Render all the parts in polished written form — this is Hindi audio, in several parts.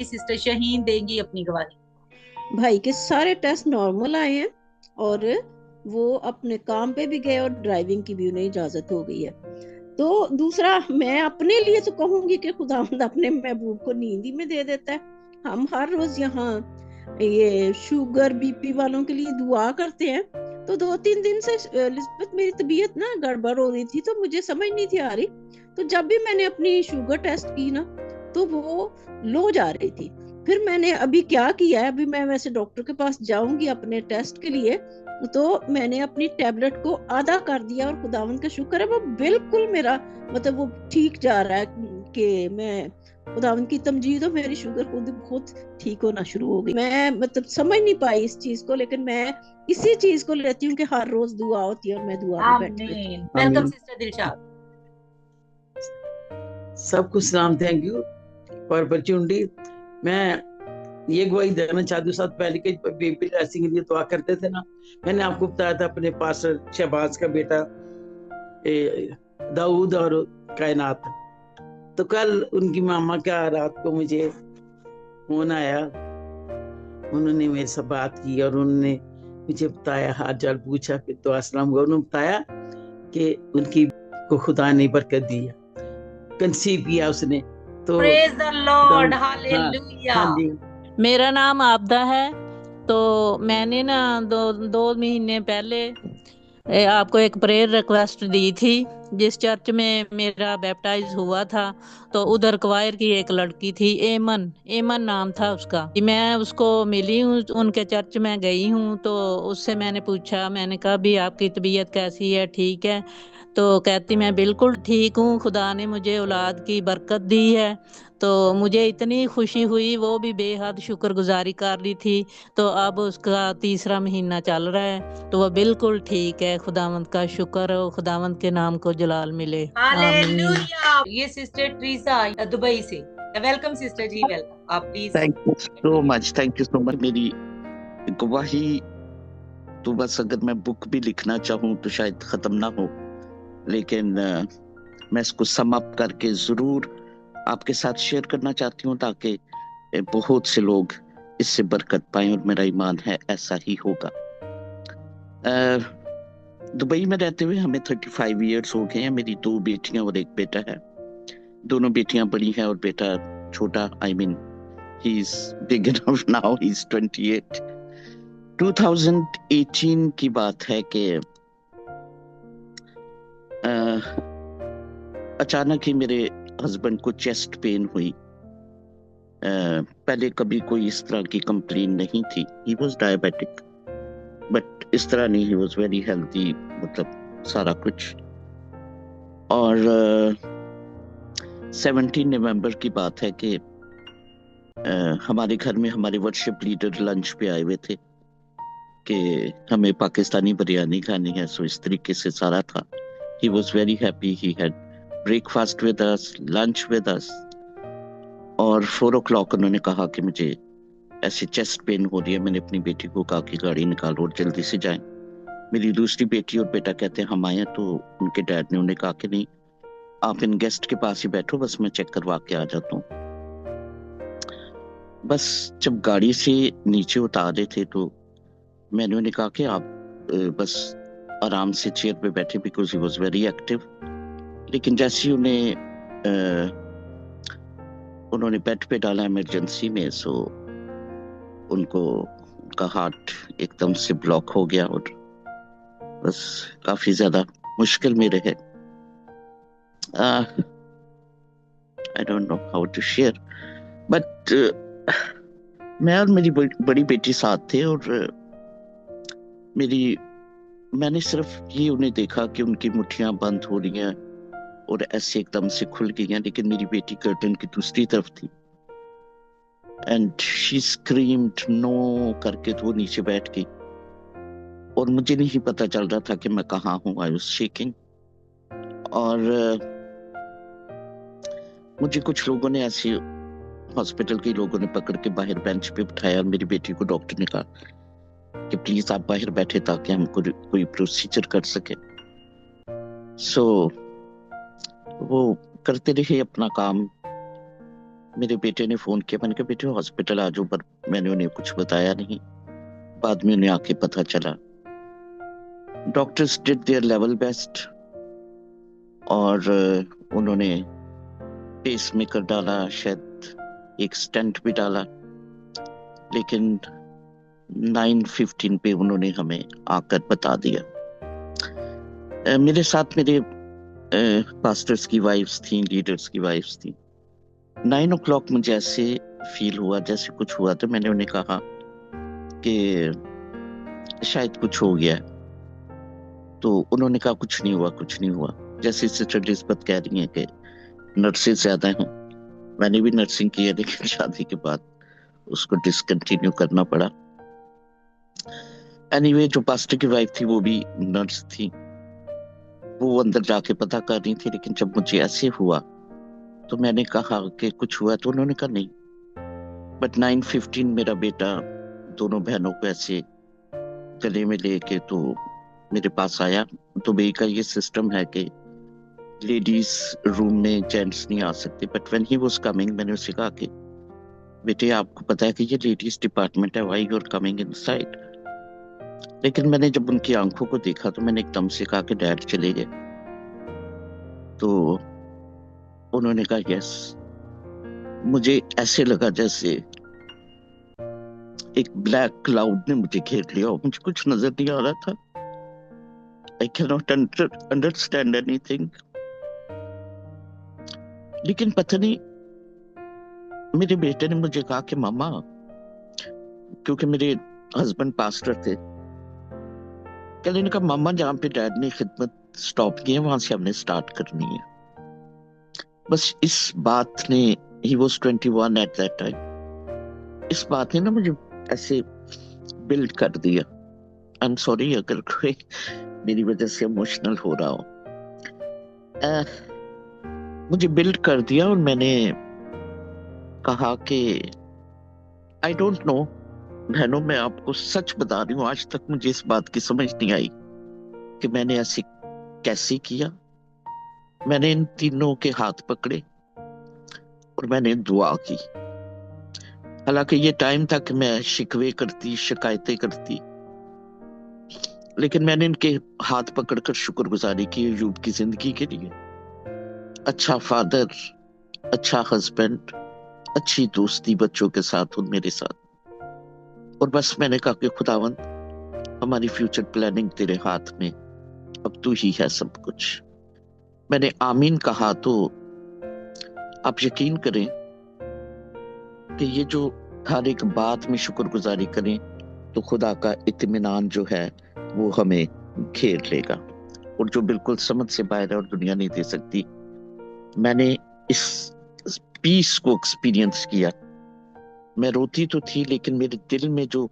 सिस्टर शहीन देंगी अपनी गवाही। भाई के सारे टेस्ट नॉर्मल आए हैं और वो अपने काम पे भी गए और ड्राइविंग की भी उन्हें इजाजत हो गई है। तो दूसरा, मैं अपने लिए तो कहूंगी कि खुदावंद अपने महबूब को नींद ही में दे देता है। हम हर रोज यहाँ ये शुगर बीपी वालों के लिए दुआ करते हैं। तो 2-3 दिन से लिस्बत मेरी तबीयत ना गड़बड़ हो रही थी, तो मुझे समझ नहीं थी आ रही। तो जब भी मैंने अपनी शुगर टेस्ट की ना, तो वो लो जा रही थी। फिर मैंने अभी क्या किया है, अभी मैं वैसे डॉक्टर के पास जाऊंगी अपने टेस्ट के लिए, तो मैंने अपनी टेबलेट को आधा कर दिया और खुदावंद का शुक्र है वो बिल्कुल मेरा मतलब वो ठीक जा रहा है कि मैं खुदावंद की तमजीद हो, मेरी शुगर खुद खुद ठीक होना शुरू हो गई। मैं मतलब समझ नहीं पाई इस चीज को, लेकिन मैं इसी चीज को लेती हूँ कि हर रोज दुआ होती है और मैं दुआ में बैठी रहती आमीन। हूँ। वेलकम आमीन। सिस्टर दिलशाद। सबको सलाम, थैंक यू फॉर अपॉर्चुनिटी। मैं ये गवाही देना चाहती हूँ। साथ पहले के बेबी ब्लेसिंग के लिए दुआ करते थे ना, मैंने आपको बताया था अपने पास शहबाज का बेटा दाऊद और कायनात। तो कल उनकी मामा का रात को मुझे फोन आया, उन्होंने मेरे से बात की और उन्होंने मुझे बताया, हाल चाल पूछा, फिर तो अस्सलाम हुआ। उन्होंने बताया कि उनकी को खुदा ने बरकत दी है, कंसीव किया उसने। तो प्रेज द लॉर्ड, हाँ हालेलुया। हाँ जी। मेरा नाम आबदा है। तो मैंने ना दो महीने पहले आपको एक प्रेयर रिक्वेस्ट दी थी। जिस चर्च में मेरा बैप्टाइज हुआ था, तो उधर क्वायर की एक लड़की थी, एमन एमन नाम था उसका। मैं उसको मिली हूँ, उनके चर्च में गई हूँ। तो उससे मैंने पूछा, मैंने कहा भी आपकी तबीयत कैसी है, ठीक है? तो कहती मैं बिल्कुल ठीक हूँ, खुदा ने मुझे औलाद की बरकत दी है। तो मुझे इतनी खुशी हुई, वो भी बेहद शुक्रगुजारी कर रही थी। तो अब उसका तीसरा महीना चल रहा है, तो वह बिल्कुल ठीक है। खुदावंद का शुक्र हो, खुदावंद के नाम को जलाल मिले। आमीन। हालेलुया। ये सिस्टर ट्रीसा दुबई से। वेलकम सिस्टर जी, वेलकम। आप please. Thank you so much, thank you so much. मेरी गवाही तो बस, अगर मैं बुक भी लिखना चाहूँ तो शायद खत्म ना हो, लेकिन मैं इसको सम अप करके जरूर आपके साथ शेयर करना चाहती हूँ, ताकि बहुत से लोग इससे बरकत पाएं, और मेरा ईमान है ऐसा ही होगा। दुबई में रहते हुए हमें 35 इयर्स हो गए हैं। मेरी 2 बेटियां और 1 बेटा है। दोनों बेटियां बड़ी हैं और बेटा छोटा, I mean he is big enough now, he is 28। 2018 की बात है कि अचानक ही मेरे हस्बैंड को चेस्ट पेन हुई। पहले कभी कोई इस तरह की कंप्लेन नहीं थी। ही वाज डायबिटिक, बट इस तरह नहीं। ही वाज वेरी हेल्दी, मतलब सारा कुछ। और 17 नवंबर की बात है कि हमारे घर में हमारे वर्शिप लीडर लंच पे आए हुए थे कि हमें पाकिस्तानी बिरयानी खानी है। सो इस तरीके से सारा था। He was very happy. He had breakfast with us, lunch with us, और 4 o'clock उन्होंने कहा कि मुझे ऐसे चेस्ट पेन हो रही है। मैंने अपनी बेटी को कहा कि गाड़ी निकालो और जल्दी से जाएं। मेरी दूसरी बेटी और बेटा कहते हैं हम आए। तो उनके डैड ने उन्हें कहा कि नहीं, आप इन गेस्ट के पास ही बैठो, बस मैं चेक करवा के आ जाता हूँ। बस जब गाड़ी से नीचे उतार रहे थे तो मैंने उन्हें कहा कि आप बस आराम से चेयर पे बैठे, because he was very active. लेकिन जैसे ही उन्होंने बेड पे डाला इमरजेंसी में, सो उनका हार्ट एकदम से ब्लॉक हो गया और बस काफी ज्यादा मुश्किल में रहे। I don't know how to share, but मैं और मेरी बड़ी बेटी साथ थे, और मैंने सिर्फ ये उन्हें देखा कि उनकी मुट्ठियां बंद हो रही हैं और ऐसे एकदम से खुल गई हैं। लेकिन मेरी बेटी कर्टन की दूसरी तरफ थी, एंड शी स्क्रीम्ड नो करके, तो वो नीचे बैठ गई और मुझे नहीं पता चल रहा था कि मैं कहाँ हूँ। I was shaking. और मुझे कुछ लोगों ने ऐसे, हॉस्पिटल के लोगों ने पकड़ के बाहर बेंच पे बिठाया, और मेरी बेटी को डॉक्टर ने कहा कि प्लीज आप बाहर बैठे ताकि हम कोई प्रोसीजर कर सके। सो वो करते रहे अपना काम। मेरे बेटे ने फोन किया, मैंने कहा बेटे हॉस्पिटल आ जाओ, पर मैंने उन्हें कुछ बताया नहीं। बाद में उन्हें आके पता चला। Doctors did their level best और उन्होंने पेस मेकर डाला, शायद एक स्टेंट भी डाला, लेकिन 9:15 पे उन्होंने हमें आकर बता दिया। मेरे साथ मेरे पास्टर्स की वाइफ्स थी, लीडर्स की वाइफ्स थी। 9 o'clock मुझे ऐसे फील हुआ जैसे कुछ हुआ, तो मैंने उन्हें कहा कि शायद कुछ हो गया। तो उन्होंने कहा कुछ नहीं हुआ, कुछ नहीं हुआ। जैसे सिस्टर लिस्बत कह रही हैं कि नर्सेज ज्यादा हैं, मैंने भी नर्सिंग की है, लेकिन शादी के बाद उसको डिसकंटिन्यू करना पड़ा। एनीवे, जो पास्टर की वाइफ थी वो भी नर्स थी, वो अंदर जाके पता कर रही थी। लेकिन जब मुझे ऐसे हुआ तो मैंने कहा कि कुछ हुआ, तो उन्होंने कहा नहीं। बट 9:15 मेरा बेटा दोनों बहनों को ऐसे गले में लेके तो मेरे पास आया। दुबई का ये सिस्टम है कि लेडीज रूम में जेंट्स नहीं आ सकते। But when he was coming, मैंने उससे कहा कि बेटे आपको पता है कि ये लेडीज डिपार्टमेंट है, why you are coming inside. लेकिन मैंने जब उनकी आंखों को देखा तो मैंने एकदम से कहा कि डैड चले गए। तो उन्होंने कहा यस। मुझे ऐसे लगा जैसे एक ब्लैक क्लाउड ने मुझे घेर लिया और मुझे कुछ नजर नहीं आ रहा था। I can not understand anything. लेकिन पता नहीं, मेरे बेटे ने मुझे कहा कि मामा, क्योंकि मेरे हस्बैंड पास्टर थे, कहने ने कहा मामा जहाँ पे डैड ने खिदमत स्टॉप की है वहां से हमने स्टार्ट करनी है। बस इस बात ने, he was 21 at that time, इस बात ने ना मुझे ऐसे बिल्ड कर दिया। आई एम सॉरी अगर कोई मेरी वजह से इमोशनल हो रहा हो। मुझे बिल्ड कर दिया और मैंने कहा कि आई डोंट नो बहनों, मैं आपको सच बता रही हूँ, आज तक मुझे इस बात की समझ नहीं आई कि मैंने ऐसे कैसे किया। मैंने इन तीनों के हाथ पकड़े और मैंने दुआ की। हालांकि ये टाइम था कि मैं शिकवे करती, शिकायतें करती, लेकिन मैंने इनके हाथ पकड़कर शुक्रगुजारी की अय्यूब की जिंदगी के लिए। अच्छा फादर, अच्छा हस्बैंड, अच्छी दोस्ती बच्चों के साथ और मेरे साथ। और बस मैंने कहा कि खुदावंद, हमारी फ्यूचर प्लानिंग तेरे हाथ में, अब तू ही है सब कुछ। मैंने आमीन कहा तो आप यकीन करें कि ये जो हर एक बात में शुक्रगुजारी करें तो खुदा का इत्मीनान जो है वो हमें घेर लेगा, और जो बिल्कुल समझ से बाहर है और दुनिया नहीं दे सकती। मैंने इस पीस को एक्सपीरियंस किया। मैं रोती तो थी, लेकिन मेरे दिल में जो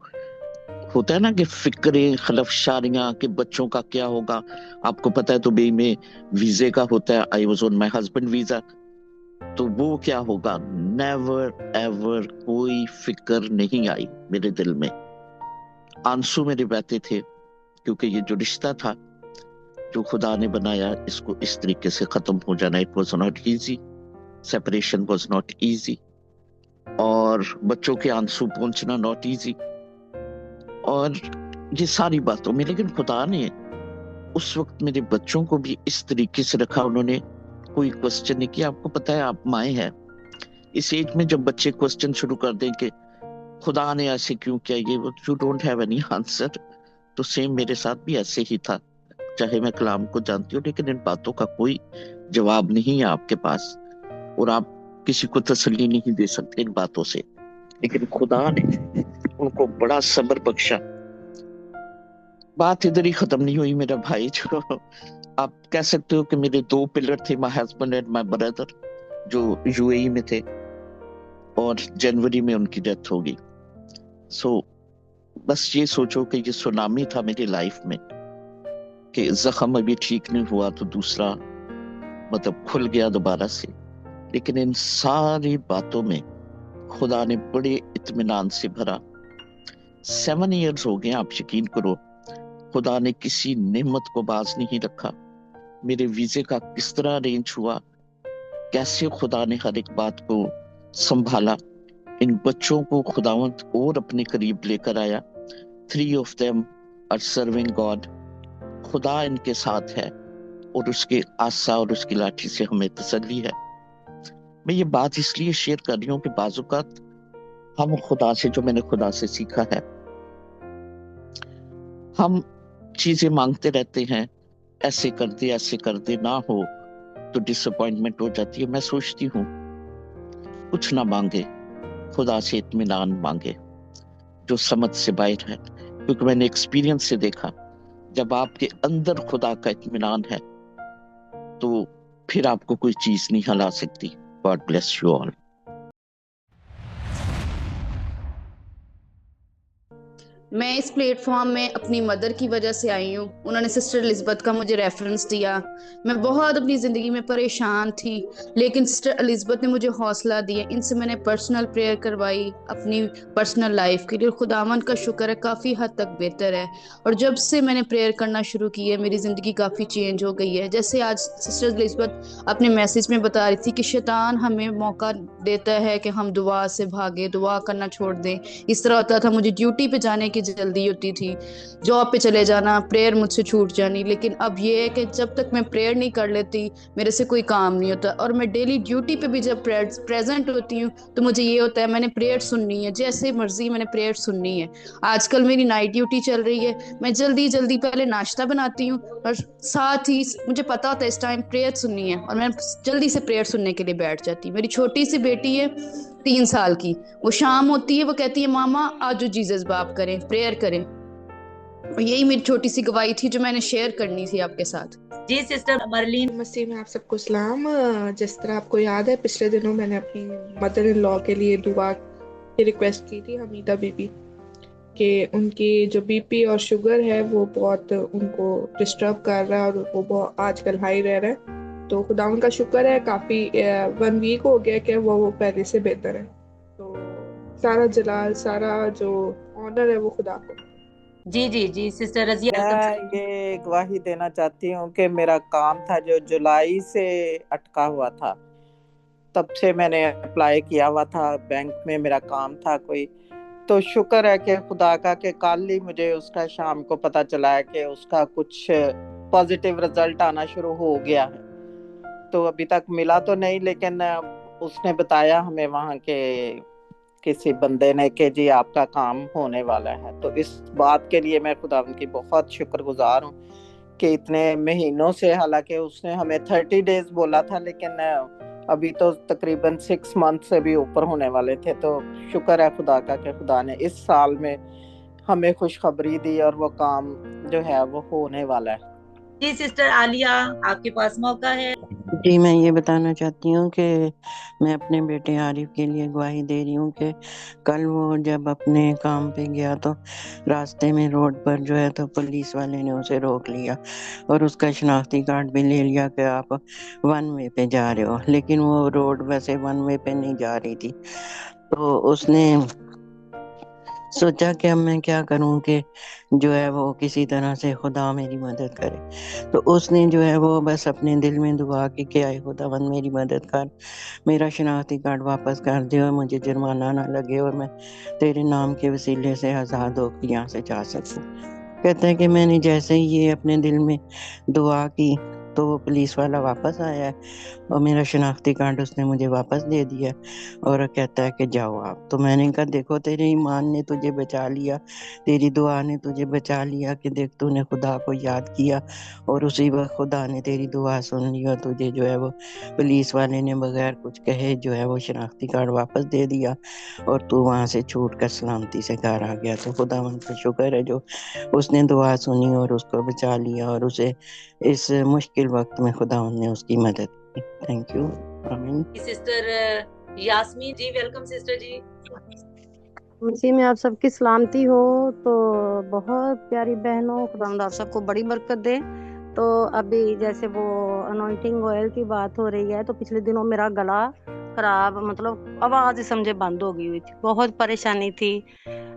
होता है ना कि फिक्रें, खलफशारियां कि बच्चों का क्या होगा। आपको पता है दुबई में वीजे का होता है, I was on my husband visa, तो वो क्या होगा, नेवर एवर कोई फिक्र नहीं आई मेरे दिल में। आंसू मेरे बहते थे, क्योंकि ये जो रिश्ता था जो खुदा ने बनाया, इसको इस तरीके से खत्म हो जाना, it was not easy, separation was not easy, और बच्चों के आंसू पहुंचना नॉट इजी, और ये सारी बातों में। लेकिन खुदा ने उस वक्त मेरे बच्चों को भी इस तरीके से रखा, उन्होंने कोई क्वेश्चन नहीं किया। आपको पता है, आप माए हैं, इस एज में जब बच्चे क्वेश्चन शुरू कर दें कि खुदा ने ऐसे क्यों किया, ये you don't have any answer. तो सेम मेरे साथ भी ऐसे ही था। चाहे मैं कलाम को जानती हूँ, लेकिन इन बातों का कोई जवाब नहीं है आपके पास, और आप किसी को तसल्ली नहीं दे सकते इन बातों से। लेकिन खुदा ने उनको बड़ा सब्र बख्शा। बात इधर ही खत्म नहीं हुई। मेरा भाई, जो आप कह सकते हो कि मेरे दो पिलर थे, my husband and my brother, जो यूएई में थे, और जनवरी में उनकी डेथ हो गई। सो बस ये सोचो कि ये सुनामी था मेरी लाइफ में, कि जख्म अभी ठीक नहीं हुआ तो दूसरा मतलब खुल गया दोबारा से। लेकिन इन सारी बातों में खुदा ने बड़े इत्मीनान से भरा। 7 years हो गए, आप यकीन करो, खुदा ने किसी नेमत को बाज नहीं रखा। मेरे वीजे का किस तरह अरेंज हुआ, कैसे खुदा ने हर एक बात को संभाला, इन बच्चों को खुदावंद और अपने करीब लेकर आया। 3 of them are serving God। खुदा इनके साथ है और उसके आसा और उसकी लाठी से हमें तसल्ली है। मैं ये बात इसलिए शेयर कर रही हूँ कि बाजुकात हम खुदा से, जो मैंने खुदा से सीखा है, हम चीजें मांगते रहते हैं, ऐसे कर दे, ना हो तो डिसअपॉइंटमेंट हो जाती है। मैं सोचती हूँ कुछ ना मांगे, खुदा से इत्मीनान मांगे जो समझ से बाहर है, क्योंकि मैंने एक्सपीरियंस से देखा जब आपके अंदर खुदा का इत्मीनान है तो फिर आपको कोई चीज नहीं हिला सकती। God bless you all. मैं इस प्लेटफॉर्म में अपनी मदर की वजह से आई हूँ। उन्होंने सिस्टर एलिज़ाबेथ का मुझे रेफरेंस दिया। मैं बहुत अपनी ज़िंदगी में परेशान थी, लेकिन सिस्टर एलिज़ाबेथ ने मुझे हौसला दिया। इनसे मैंने पर्सनल प्रेयर करवाई अपनी पर्सनल लाइफ के लिए। खुदावंद का शुक्र है, काफ़ी हद तक बेहतर है। और जब से मैंने प्रेयर करना शुरू की है, मेरी ज़िंदगी काफ़ी चेंज हो गई है। जैसे आज सिस्टर एलिज़ाबेथ अपने मैसेज में बता रही थी कि शैतान हमें मौका देता है कि हम दुआ से भागे, दुआ करना छोड़ दें। इस तरह होता था, मुझे ड्यूटी पे जाने की जल्दी होती थी, जॉब पे चले जाना, प्रेयर मुझसे छूट जानी। लेकिन अब ये है कि जब तक मैं प्रेयर नहीं कर लेती मेरे से कोई काम नहीं होता। और मैं डेली ड्यूटी पे भी जब प्रेजेंट होती हूँ तो मुझे ये होता है मैंने प्रेयर सुननी है, जैसे मर्जी मैंने प्रेयर सुननी है। आजकल मेरी नाइट ड्यूटी चल रही है, मैं जल्दी जल्दी पहले नाश्ता बनाती हूँ और साथ ही मुझे पता होता है इस टाइम प्रेयर सुननी है और मैं जल्दी से प्रेयर सुनने के लिए बैठ जाती हूँ। मेरी छोटी सी बेटी है 3 साल की, वो शाम होती है, वो कहती है मामा आज जीसस बाप करें, प्रेयर करें। और यही मेरी छोटी सी गवाही थी जो मैंने शेयर करनी थी आपके साथ। जी सिस्टर मरलीन। मसीह में आप सबको सलाम। जिस तरह आपको याद है, पिछले दिनों मैंने अपनी मदर इन लॉ के लिए दुआ की रिक्वेस्ट की थी, हमीदा बीबी, कि उनकी जो बीपी और शुगर है वो बहुत उनको डिस्टर्ब कर रहा है और वो बहुत आजकल हाई रह रहा है। तो खुदा उनका शुक्र है, काफ़ी 1 वीक हो गया कि वो पहले से बेहतर है। तो सारा जलाल, सारा जो ऑनर है वो खुदा को। जी जी जी सिस्टर रजिया। मैं ये गवाही देना चाहती हूँ कि मेरा काम था जो जुलाई से अटका हुआ था, तब से मैंने अप्लाई किया हुआ था, बैंक में मेरा काम था कोई। तो शुक्र है कि खुदा का कि कल ही मुझे उसका शाम को पता चला है कि उसका कुछ पॉजिटिव रिजल्ट आना शुरू हो गया है। तो अभी तक मिला तो नहीं, लेकिन उसने बताया हमें वहाँ के किसी बंदे ने कि जी आपका काम होने वाला है। तो इस बात के लिए मैं खुदा की बहुत शुक्रगुजार हूँ कि इतने महीनों से, हालांकि उसने हमें 30 डेज बोला था, लेकिन अभी तो तकरीबन 6 मंथ से भी ऊपर होने वाले थे। तो शुक्र है खुदा का कि खुदा ने इस साल में हमें खुशखबरी दी और वो काम जो है वो होने वाला है। जी सिस्टर आलिया, आपके पास मौका है। जी, मैं ये बताना चाहती हूँ कि मैं अपने बेटे आरिफ के लिए गवाही दे रही हूँ कि कल वो जब अपने काम पे गया तो रास्ते में रोड पर जो है तो पुलिस वाले ने उसे रोक लिया और उसका शनाख्ती कार्ड भी ले लिया कि आप 1 वे पे जा रहे हो, लेकिन वो रोड वैसे 1 वे पे नहीं जा रही थी। तो उसने सोचा कि अब मैं क्या करूं कि जो है वो किसी तरह से खुदा मेरी मदद करे। तो उसने जो है वो बस अपने दिल में दुआ की कि आए खुदावंद मेरी मदद कर, मेरा शनाख्ती कार्ड वापस कर दे और मुझे जुर्माना ना लगे और मैं तेरे नाम के वसीले से आज़ाद होकर यहाँ से जा सकूं। कहता है कि मैंने जैसे ही ये अपने दिल में दुआ की तो वो पुलिस वाला वापस आया है और मेरा शनाख्ती कार्ड उसने मुझे वापस दे दिया और कहता है कि जाओ आप। तो मैंने कहा देखो तेरे ईमान ने तुझे बचा लिया, तेरी दुआ ने तुझे बचा लिया कि देख तूने खुदा को याद किया और उसी वक्त खुदा ने तेरी दुआ सुन ली और तुझे जो है वो पुलिस वाले ने बगैर कुछ कहे जो है वो शनाख्ती कार्ड वापस दे दिया और तू वहाँ से छूट कर सलामती से घर आ गया। तो खुदा का शुक्र है जो उसने दुआ सुनी और उसको बचा लिया और उसे इस मुश्किल वक्त में खुदा ने उसकी मदद की। Thank you. आमीन। सिस्टर यास्मीन जी, वेलकम सिस्टर जी। मसीह में आप सबकी सलामती हो। तो बहुत प्यारी बहनों, खुदावंद आप सबको बड़ी बरकत दे। तो अभी जैसे वो अनॉइंटिंग ऑयल की बात हो रही है, तो पिछले दिनों मेरा गला खराब, मतलब आवाज समझे बंद हो गई हुई थी, बहुत परेशानी थी।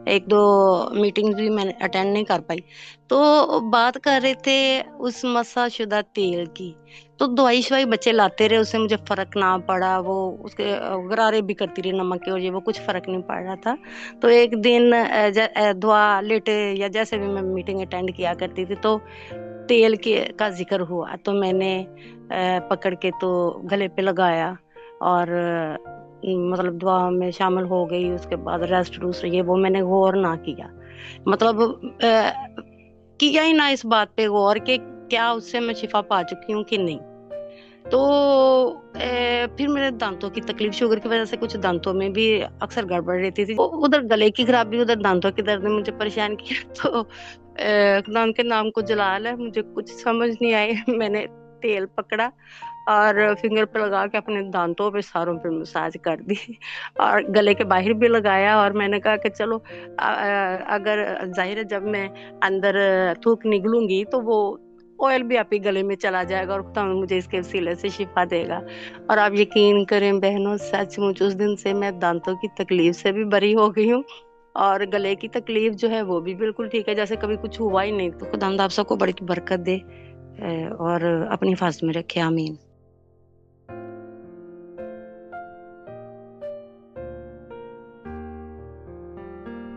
1-2 मीटिंग्स भी मैंने अटेंड नहीं कर पाई। तो बात कर रहे थे उस मसाशुदा तेल की, तो दवाई शवाई बच्चे लाते रहे, उससे मुझे फर्क ना पड़ा। वो उसके गरारे भी करती रही नमक के, और ये वो कुछ फर्क नहीं पड़ रहा था। तो एक दिन दुआ लेटे या जैसे भी मैं मीटिंग अटेंड किया करती थी, तो तेल का जिक्र हुआ, तो मैंने पकड़ के तो गले पे लगाया और मतलब दुआ में शामिल हो गई। उसके बाद रेस्ट रूस्ट ये वो मैंने गौर ना किया, मतलब किया ही ना इस बात पे गौर के क्या उससे मैं शिफा पा चुकी हूँ कि नहीं। तो फिर मेरे दांतों की तकलीफ, शुगर की वजह से कुछ दांतों में भी अक्सर गड़बड़ रहती थी। उधर गले की खराबी, उधर दांतों के दर्द ने मुझे परेशान किया। तो खुदा के नाम को जलाल है, मुझे कुछ समझ नहीं आई। मैंने तेल पकड़ा और फिंगर पे लगा के अपने दांतों पे सारों पे मसाज कर दी, और गले के बाहर भी लगाया। और मैंने कहा कि चलो अगर जाहिर है जब मैं अंदर थूक निकलूंगी तो वो ऑयल भी आपके गले में चला जाएगा, और खुदा मुझे इसके वसीले से शिफा देगा। और आप यकीन करें बहनों, सचमुच उस दिन से मैं दांतों की तकलीफ से भी बरी हो गई हूँ, और गले की तकलीफ जो है वो भी बिल्कुल ठीक है, जैसे कभी कुछ हुआ ही नहीं। तो खुदा आप सबको बड़ी बरकत दे और अपनी हिफाजत में रखे, आमीन।